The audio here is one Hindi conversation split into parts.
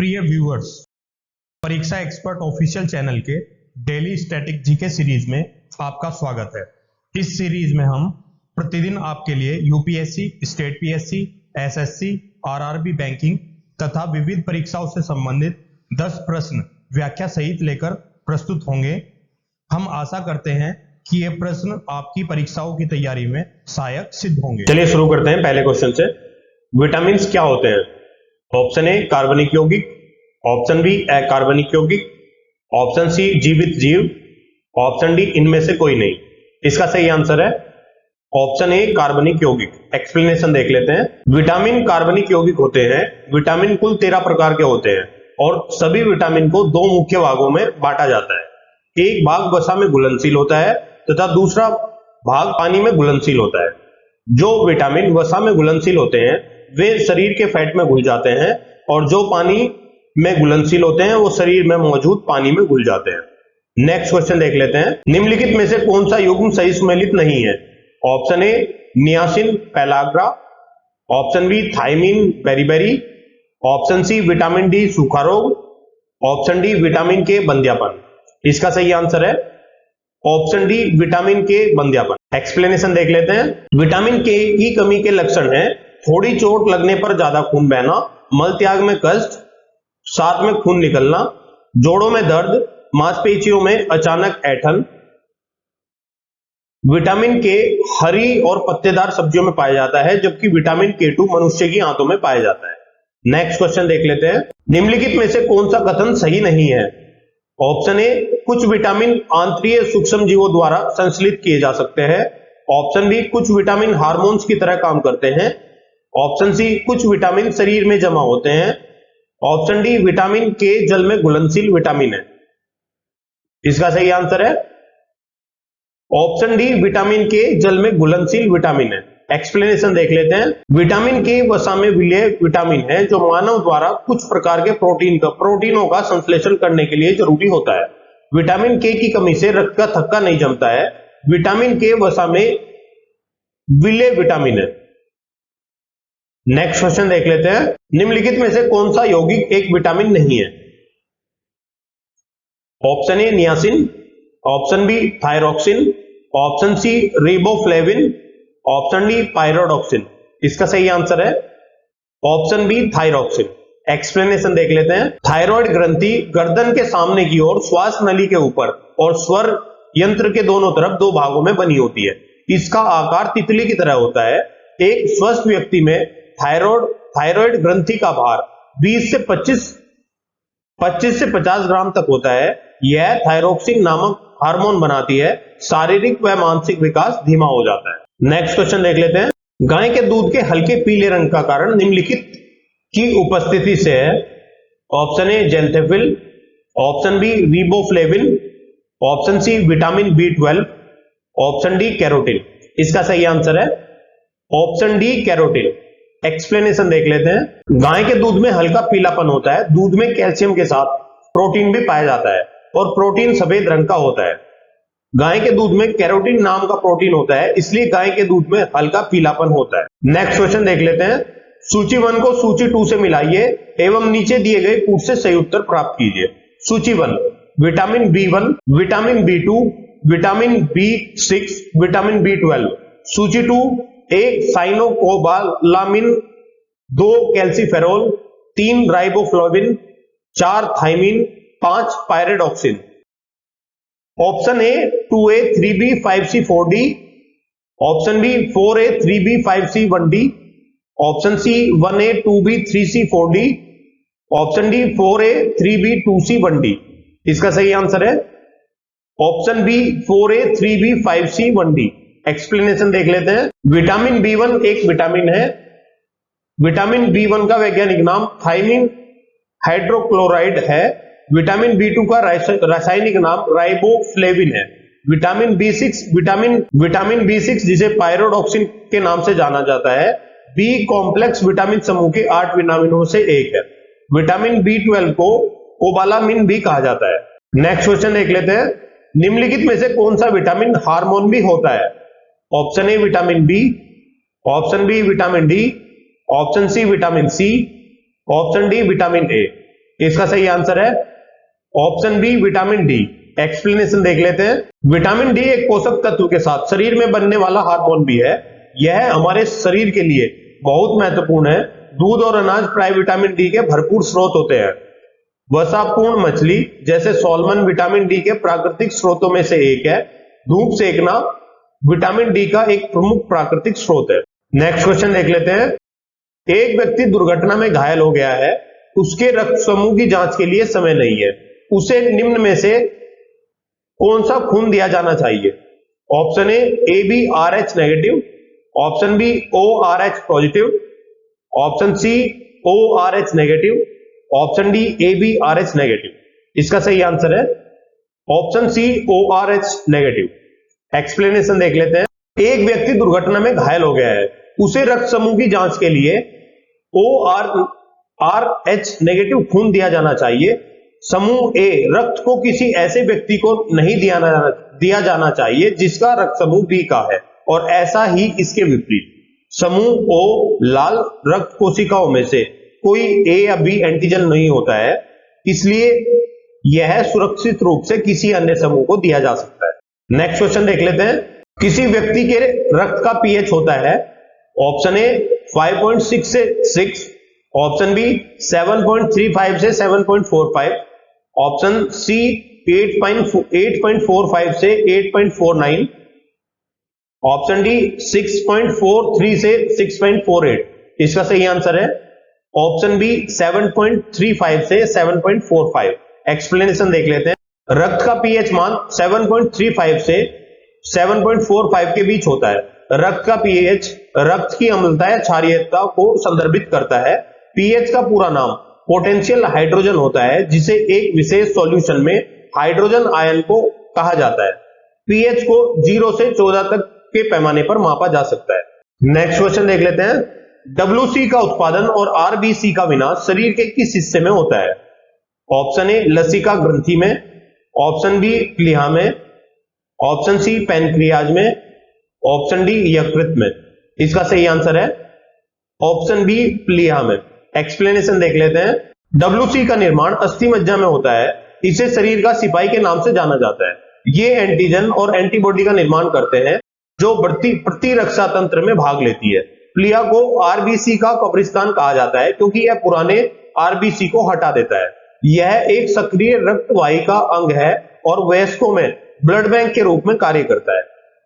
प्रिय व्यूअर्स, परीक्षा एक्सपर्ट ऑफिशियल चैनल के डेली स्टैटिक जीके सीरीज में आपका स्वागत है। इस सीरीज में हम प्रतिदिन आपके लिए UPSC, state PSC, SSC, RRB banking तथा विविध परीक्षाओं से संबंधित 10 प्रश्न व्याख्या सहित लेकर प्रस्तुत होंगे। हम आशा करते हैं कि ये प्रश्न आपकी परीक्षाओं की तैयारी में सहायक सिद्ध होंगे। चलिए शुरू करते हैं पहले क्वेश्चन से। विटामिन क्या होते हैं? ऑप्शन ए कार्बनिक यौगिक, ऑप्शन बी अकार्बनिक यौगिक, ऑप्शन सी जीवित जीव, ऑप्शन डी इनमें से कोई नहीं। इसका सही आंसर है ऑप्शन ए कार्बनिक यौगिक। एक्सप्लेनेशन देख लेते हैं। विटामिन कार्बनिक यौगिक होते हैं। विटामिन कुल 13 प्रकार के होते हैं और सभी विटामिन को दो मुख्य भागों में बांटा जाता है। एक भाग वसा में घुलनशील होता है तथा दूसरा भाग पानी में घुलनशील होता है। जो विटामिन वसा में घुलनशील होते हैं वे शरीर के फैट में घुल जाते हैं और जो पानी में घुलनशील होते हैं वो शरीर में मौजूद पानी में घुल जाते हैं। नेक्स्ट क्वेश्चन देख लेते हैं। निम्नलिखित में से कौन सा युग्म सही सुमेलित नहीं है? Option A niacin pellagra, option B thiamine beriberi, option C vitamin D सूखा रोग, ऑप्शन डी विटामिन के बंध्यापन। इसका सही आंसर है ऑप्शन डी विटामिन के बंध्यापन। एक्सप्लेनेशन देख लेते हैं। विटामिन के की कमी के लक्षण है थोड़ी चोट लगने पर ज्यादा खून बहना, मल त्याग में कष्ट, साथ में खून निकलना, जोड़ों में दर्द, मांसपेशियों में अचानक ऐंठन। विटामिन के हरी और पत्तेदार सब्जियों में पाया जाता है जबकि विटामिन के2 मनुष्य की आंतों में पाया जाता है। नेक्स्ट क्वेश्चन देख लेते हैं। निम्नलिखित में से कौन सा कथन सही नहीं है? ऑप्शन ए कुछ विटामिन आंतरीय सूक्ष्म जीवों द्वारा संश्लेषित किए जा सकते हैं, ऑप्शन बी कुछ विटामिन हार्मोन्स की तरह काम करते हैं, ऑप्शन सी कुछ विटामिन शरीर में जमा होते हैं, ऑप्शन डी विटामिन के जल में घुलनशील विटामिन है। इसका सही आंसर है ऑप्शन डी विटामिन के जल में घुलनशील विटामिन है। एक्सप्लेनेशन देख लेते हैं। विटामिन के वसा में विलेय विटामिन है जो मानव द्वारा कुछ प्रकार के प्रोटीनों का संश्लेषण करने के लिए जरूरी होता है। विटामिन के की कमी से रक्त का थक्का नहीं जमता है। विटामिन के वसा में विलेय विटामिन है। नेक्स्ट क्वेश्चन देख लेते हैं। निम्नलिखित में से कौन सा यौगिक एक विटामिन नहीं है? Option A niacin, option B thyroxine, option C riboflavin, option D pyridoxine. इसका सही आंसर है ऑप्शन बी थायरोक्सिन। एक्सप्लेनेशन देख लेते हैं। थायराइड ग्रंथि गर्दन के सामने की ओर श्वास नली के ऊपर और स्वर यंत्र के दोनों तरफ दो भागों में बनी होती है। इसका आकार तितली की तरह होता है। एक स्वस्थ व्यक्ति में थायराइड ग्रंथि का भार 20 से 50 ग्राम तक होता है। यह थायरोक्सिन नामक हार्मोन बनाती है। शारीरिक व मानसिक विकास धीमा हो जाता है। नेक्स्ट क्वेश्चन देख लेते हैं। गाय के दूध के हल्के पीले रंग का कारण निम्नलिखित की उपस्थिति से है। Option A xanthophyll, option B riboflavin, option C vitamin B12, option D carotene. इसका सही आंसर है ऑप्शन डी कैरोटीन। एक्सप्लेनेशन देख लेते हैं। गाय के दूध में हल्का पीलापन होता है। दूध में कैल्शियम के साथ प्रोटीन भी पाया जाता है और प्रोटीन सफेद रंग का होता है। गाय के दूध में कैरोटीन नाम का प्रोटीन होता है, इसलिए गाय के दूध में हल्का पीलापन होता है। नेक्स्ट क्वेश्चन देख लेते हैं। सूची 1 को सूची 2 से मिलाइए एवं नीचे दिए गए कूट से सही उत्तर प्राप्त कीजिए। सूची 1 vitamin B1, vitamin B2, vitamin B6, vitamin B12। सूची 2 1 cyanocobalamin, 2 calciferol, 3 riboflavin, 4 thiamine, 5 pyridoxine. Option A 2A 3B 5C 4D, option B 4A 3B 5C 1D, option C 1A 2B 3C 4D, option D 4A 3B 2C 1D। इसका सही आंसर है option B 4A 3B 5C 1D। Explanation देख लेते हैं। विटामिन B1 एक विटामिन है। विटामिन B1 का वैज्ञानिक नाम थायमिन हाइड्रोक्लोराइड है। विटामिन B2 का रासायनिक नाम राइबोफ्लेविन है। विटामिन B6 जिसे पायरोडॉक्सिन के नाम से जाना जाता है, बी कॉम्प्लेक्स विटामिन समूह के 8 विटामिनों से एक है। विटामिन B12 को कोबालामिन भी कहा जाता है। नेक्स्ट क्वेश्चन देख लेते हैं। निम्नलिखित में से कौन सा विटामिन हार्मोन भी होता है? Option A vitamin B, option B vitamin D, option C vitamin C, option D vitamin A. इसका सही आंसर है option B vitamin D. Explanation देख लेते हैं। विटामिन डी एक पोषक तत्व के साथ शरीर में बनने वाला हार्मोन भी है। यह हमारे शरीर के लिए बहुत महत्वपूर्ण है। दूध और अनाज प्राय विटामिन डी के भरपूर स्रोत होते हैं। वसापूर्ण मछली जैसे सॉल्मन विटामिन डी के प्राकृतिक स्रोतों में से एक है। धूप सेकना विटामिन डी का एक प्रमुख प्राकृतिक स्रोत है। नेक्स्ट क्वेश्चन देख लेते हैं। एक व्यक्ति दुर्घटना में घायल हो गया है, उसके रक्त समूह की जांच के लिए समय नहीं है, उसे निम्न में से कौन सा खून दिया जाना चाहिए? Option A B R H negative, option B O R H positive, option C O R H negative, option D A B R H negative. इसका सही आंसर है option C O R H negative. Explanation देख लेते हैं। एक व्यक्ति दुर्घटना में घायल हो गया है, उसे रक्त समूह की जांच के लिए ओ आर एच नेगेटिव खून दिया जाना चाहिए। समूह ए रक्त को किसी ऐसे व्यक्ति को नहीं दिया जाना चाहिए जिसका रक्त समूह बी का है, और ऐसा ही इसके विपरीत। समूह ओ लाल रक्त कोशिकाओं में से कोई ए या बी एंटीजन नहीं होता है, इसलिए यह सुरक्षित रूप से किसी अन्य समूह को दिया जा सकता है। नेक्स्ट क्वेश्चन देख लेते हैं। किसी व्यक्ति के रक्त का पीएच होता है ऑप्शन ए 5.6 से 6, ऑप्शन बी 7.35 से 7.45, ऑप्शन सी 8.45 से 8.49, ऑप्शन डी 6.43 से 6.48। इसका सही आंसर है ऑप्शन बी 7.35 से 7.45। एक्सप्लेनेशन देख लेते हैं। रक्त का पीएच मान 7.35 से 7.45 के बीच होता है। रक्त का पीएच रक्त की अम्लता या क्षारीयता को संदर्भित करता है। पीएच का पूरा नाम पोटेंशियल हाइड्रोजन होता है, जिसे एक विशेष सॉल्यूशन में हाइड्रोजन आयन को कहा जाता है। पीएच को 0 से 14 तक के पैमाने पर मापा जा सकता है। नेक्स्ट क्वेश्चन देख लेते हैं। डब्ल्यूसी का उत्पादन और आरबीसी का विनाश शरीर के किस हिस्से में होता है? ऑप्शन ए लसिका ग्रंथि में, ऑप्शन बी प्लीहा में, ऑप्शन सी पैनक्रियाज में, ऑप्शन डी यकृत में। इसका सही आंसर है ऑप्शन बी प्लीहा में। एक्सप्लेनेशन देख लेते हैं। डब्ल्यूसी का निर्माण अस्थि मज्जा में होता है। इसे शरीर का सिपाही के नाम से जाना जाता है। ये एंटीजन और एंटीबॉडी का निर्माण करते हैं जो प्रतिरक्षा तंत्र में भाग लेती है। प्लीहा को आरबीसी का कब्रिस्तान कहा जाता है क्योंकि यह पुराने आरबीसी को हटा देता है। यह एक सक्रिय रक्तवाहिका अंग है और वयस्कों में ब्लड बैंक के रूप में कार्य करता है।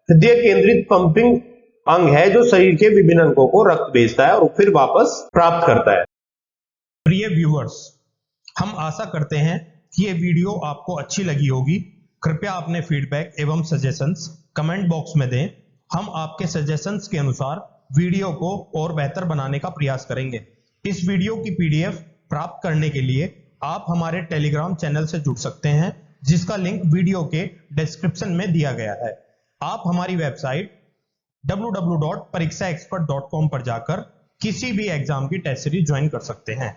हृदय केंद्रित पंपिंग अंग है जो शरीर के विभिन्न अंगों को रक्त भेजता है और फिर वापस प्राप्त करता है। प्रिय व्यूअर्स, हम आशा करते हैं कि ये वीडियो आपको अच्छी लगी होगी। कृपया अपने फीडबैक एवं सजेशंस कमेंट बॉक्स में दें। हम आपके सजेशंस के अनुसार वीडियो को और बेहतर बनाने का प्रयास करेंगे। इस वीडियो की पीडीएफ प्राप्त करने के लिए आप हमारे टेलीग्राम चैनल से जुड़ सकते हैं, जिसका लिंक वीडियो के डिस्क्रिप्शन में दिया गया है। आप हमारी वेबसाइट www.parikshaexpert.com पर जाकर किसी भी एग्जाम की टेस्ट सीरीज ज्वाइन कर सकते हैं।